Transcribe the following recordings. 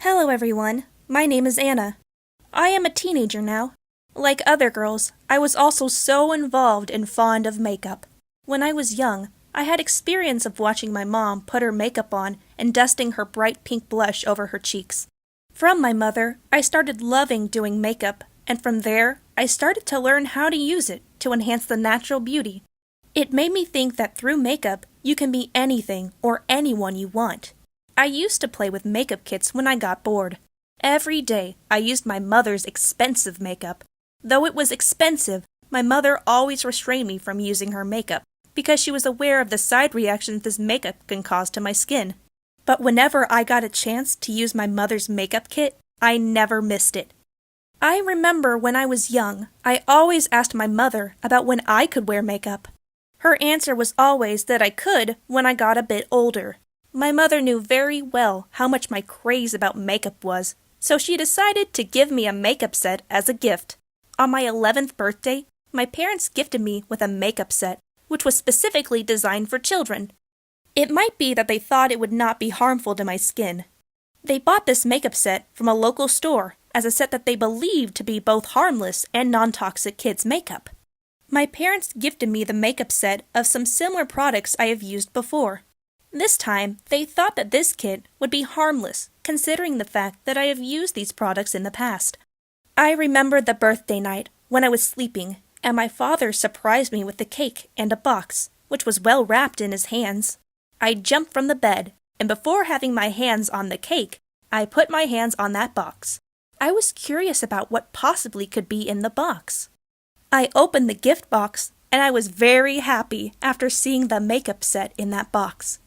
Hello everyone, my name is Anna. I am a teenager now. Like other girls, I was also so involved and fond of makeup. When I was young, I had experience of watching my mom put her makeup on and dusting her bright pink blush over her cheeks. From my mother, I started loving doing makeup, and from there, I started to learn how to use it to enhance the natural beauty. It made me think that through makeup, you can be anything or anyone you want. I used to play with makeup kits when I got bored. Every day, I used my mother's expensive makeup. Though it was expensive, my mother always restrained me from using her makeup because she was aware of the side reactions this makeup can cause to my skin. But whenever I got a chance to use my mother's makeup kit, I never missed it. I remember when I was young, I always asked my mother about when I could wear makeup. Her answer was always that I could when I got a bit older. My mother knew very well how much my craze about makeup was, so she decided to give me a makeup set as a gift. On my 11th birthday, my parents gifted me with a makeup set, which was specifically designed for children. It might be that they thought it would not be harmful to my skin. They bought this makeup set from a local store as a set that they believed to be both harmless and non-toxic kids' makeup. My parents gifted me the makeup set of some similar products I have used before. This time, they thought that this kit would be harmless, considering the fact that I have used these products in the past. I remember the birthday night when I was sleeping, and my father surprised me with the cake and a box, which was well wrapped in his hands. I jumped from the bed, and before having my hands on the cake, I put my hands on that box. I was curious about what possibly could be in the box. I opened the gift box, and I was very happy after seeing the makeup set in that box.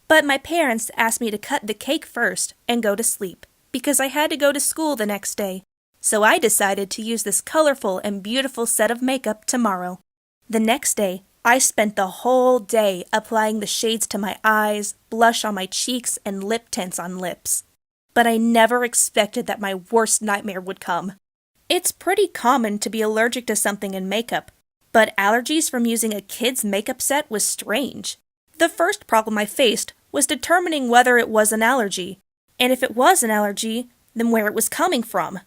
But my parents asked me to cut the cake first and go to sleep, because I had to go to school the next day. So I decided to use this colorful and beautiful set of makeup tomorrow. The next day, I spent the whole day applying the shades to my eyes, blush on my cheeks, and lip tints on lips. But I never expected that my worst nightmare would come. It's pretty common to be allergic to something in makeup, but allergies from using a kid's makeup set was strange. The first problem I faced was determining whether it was an allergy, and if it was an allergy, then where it was coming from.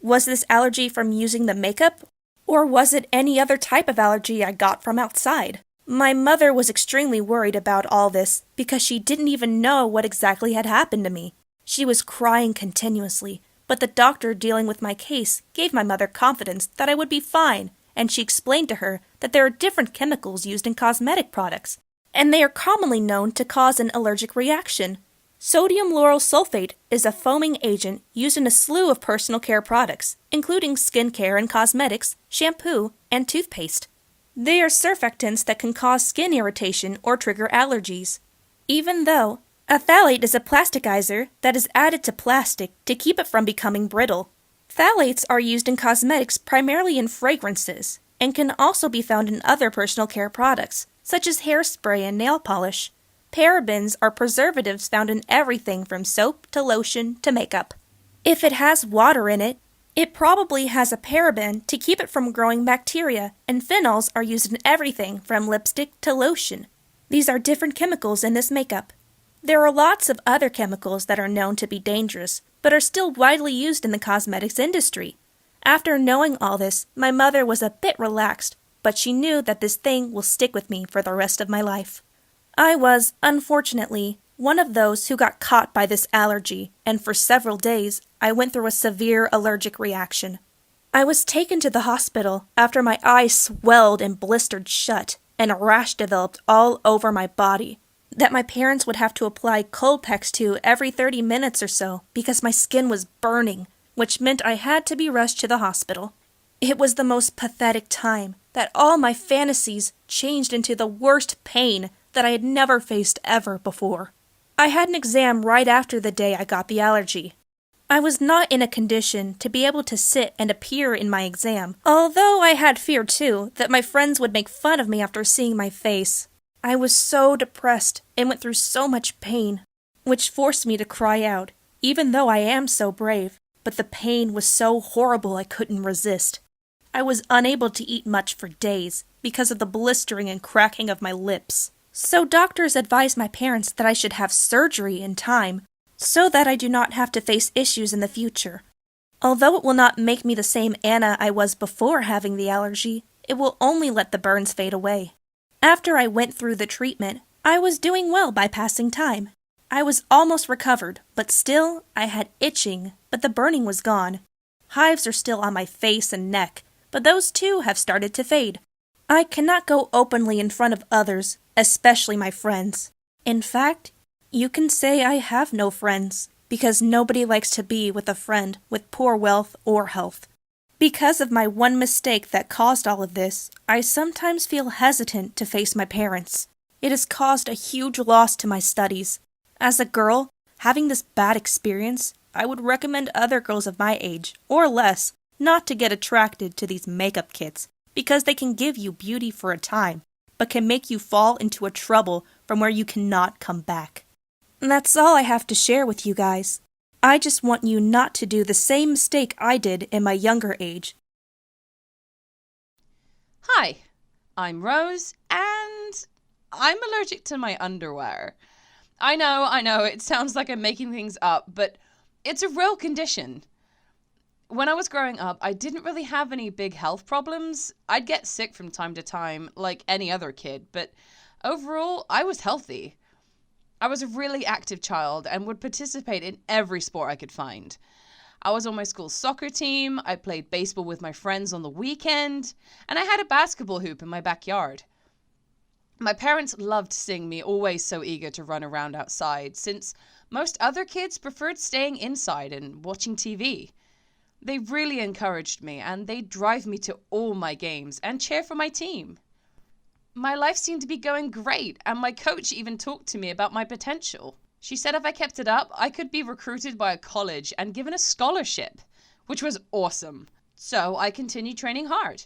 Was this allergy from using the makeup, or was it any other type of allergy I got from outside? My mother was extremely worried about all this because she didn't even know what exactly had happened to me. She was crying continuously, but the doctor dealing with my case gave my mother confidence that I would be fine, and she explained to her that there are different chemicals used in cosmetic products, and they are commonly known to cause an allergic reaction. Sodium lauryl sulfate is a foaming agent used in a slew of personal care products, including skincare and cosmetics, shampoo, and toothpaste. They are surfactants that can cause skin irritation or trigger allergies. Even though a phthalate is a plasticizer that is added to plastic to keep it from becoming brittle. Phthalates are used in cosmetics primarily in fragrances, and can also be found in other personal care products, such as hairspray and nail polish. Parabens are preservatives found in everything from soap to lotion to makeup. If it has water in it, it probably has a paraben to keep it from growing bacteria, and phenols are used in everything from lipstick to lotion. These are different chemicals in this makeup. There are lots of other chemicals that are known to be dangerous, but are still widely used in the cosmetics industry. After knowing all this, my mother was a bit relaxed, but she knew that this thing will stick with me for the rest of my life. I was, unfortunately, one of those who got caught by this allergy, and for several days, I went through a severe allergic reaction. I was taken to the hospital after my eyes swelled and blistered shut, and a rash developed all over my body that my parents would have to apply cold packs to every 30 minutes or so because my skin was burning, which meant I had to be rushed to the hospital. It was the most pathetic time that all my fantasies changed into the worst pain that I had never faced ever before. I had an exam right after the day I got the allergy. I was not in a condition to be able to sit and appear in my exam, although I had fear too that my friends would make fun of me after seeing my face. I was so depressed and went through so much pain, which forced me to cry out, even though I am so brave, but the pain was so horrible I couldn't resist. I was unable to eat much for days because of the blistering and cracking of my lips. So doctors advised my parents that I should have surgery in time, so that I do not have to face issues in the future. Although it will not make me the same Anna I was before having the allergy, it will only let the burns fade away. After I went through the treatment, I was doing well by passing time. I was almost recovered, but still, I had itching, but the burning was gone. Hives are still on my face and neck, but those too have started to fade. I cannot go openly in front of others, especially my friends. In fact, you can say I have no friends, because nobody likes to be with a friend with poor wealth or health. Because of my one mistake that caused all of this, I sometimes feel hesitant to face my parents. It has caused a huge loss to my studies. As a girl, having this bad experience, I would recommend other girls of my age, or less, not to get attracted to these makeup kits, because they can give you beauty for a time, but can make you fall into a trouble from where you cannot come back. That's all I have to share with you guys. I just want you not to do the same mistake I did in my younger age. Hi, I'm Rose, and I'm allergic to my underwear. I know, it sounds like I'm making things up, but it's a real condition. When I was growing up, I didn't really have any big health problems. I'd get sick from time to time, like any other kid, but overall, I was healthy. I was a really active child and would participate in every sport I could find. I was on my school's soccer team, I played baseball with my friends on the weekend, and I had a basketball hoop in my backyard. My parents loved seeing me always so eager to run around outside, since most other kids preferred staying inside and watching TV. They really encouraged me, and they'd drive me to all my games and cheer for my team. My life seemed to be going great, and my coach even talked to me about my potential. She said if I kept it up, I could be recruited by a college and given a scholarship, which was awesome. So I continued training hard,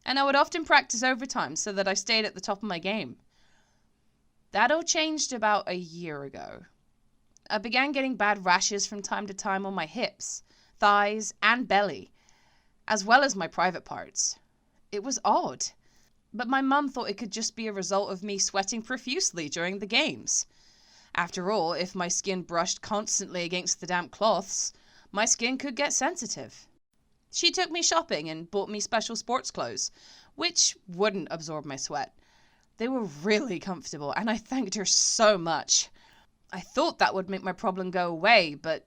and I would often practice overtime so that I stayed at the top of my game. That all changed about a year ago. I began getting bad rashes from time to time on my hips, thighs, and belly, as well as my private parts. It was odd. But my mum thought it could just be a result of me sweating profusely during the games. After all, if my skin brushed constantly against the damp cloths, my skin could get sensitive. She took me shopping and bought me special sports clothes, which wouldn't absorb my sweat. They were really comfortable, and I thanked her so much. I thought that would make my problem go away, but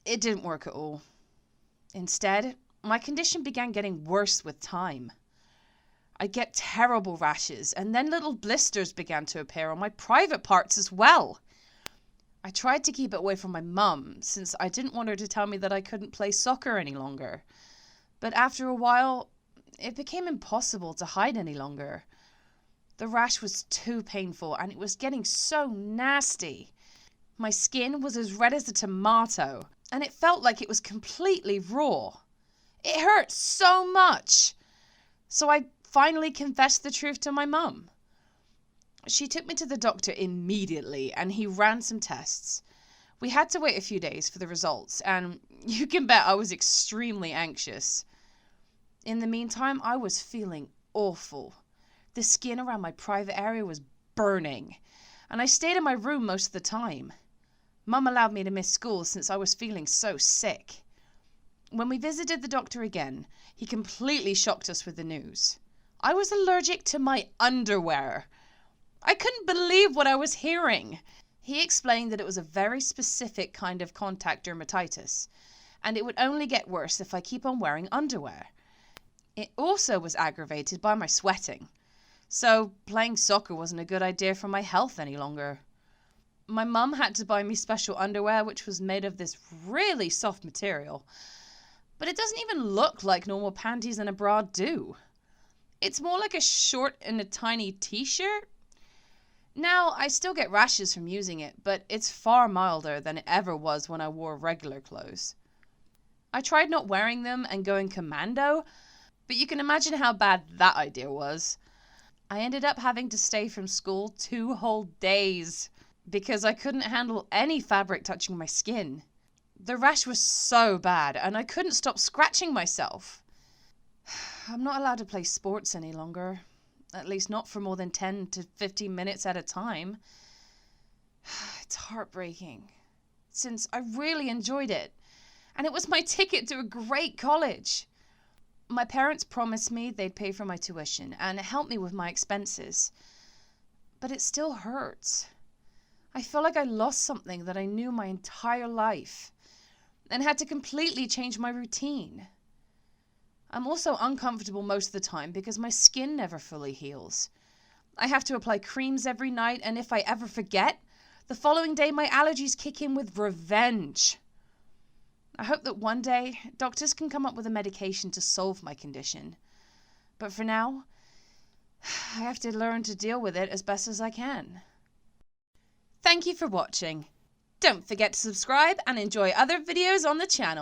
it didn't work at all. Instead, my condition began getting worse with time. I'd get terrible rashes, and then little blisters began to appear on my private parts as well. I tried to keep it away from my mum, since I didn't want her to tell me that I couldn't play soccer any longer. But after a while, it became impossible to hide any longer. The rash was too painful, and it was getting so nasty. My skin was as red as a tomato, and it felt like it was completely raw. It hurt so much. So I finally confessed the truth to my mum. She took me to the doctor immediately, and he ran some tests. We had to wait a few days for the results, and you can bet I was extremely anxious. In the meantime, I was feeling awful. The skin around my private area was burning, and I stayed in my room most of the time. Mum allowed me to miss school since I was feeling so sick. When we visited the doctor again, he completely shocked us with the news. I was allergic to my underwear. I couldn't believe what I was hearing. He explained that it was a very specific kind of contact dermatitis, and it would only get worse if I keep on wearing underwear. It also was aggravated by my sweating, so playing soccer wasn't a good idea for my health any longer. My mum had to buy me special underwear which was made of this really soft material, but it doesn't even look like normal panties and a bra do. It's more like a short and a tiny t-shirt. Now, I still get rashes from using it, but it's far milder than it ever was when I wore regular clothes. I tried not wearing them and going commando, but you can imagine how bad that idea was. I ended up having to stay from school 2 whole days because I couldn't handle any fabric touching my skin. The rash was so bad, and I couldn't stop scratching myself. I'm not allowed to play sports any longer, at least not for more than 10 to 15 minutes at a time. It's heartbreaking. since I really enjoyed it, and it was my ticket to a great college. My parents promised me they'd pay for my tuition and help me with my expenses, but it still hurts. I feel like I lost something that I knew my entire life and had to completely change my routine. I'm also uncomfortable most of the time because my skin never fully heals. I have to apply creams every night, and if I ever forget, the following day my allergies kick in with revenge. I hope that one day doctors can come up with a medication to solve my condition. But for now, I have to learn to deal with it as best as I can. Thank you for watching. Don't forget to subscribe and enjoy other videos on the channel.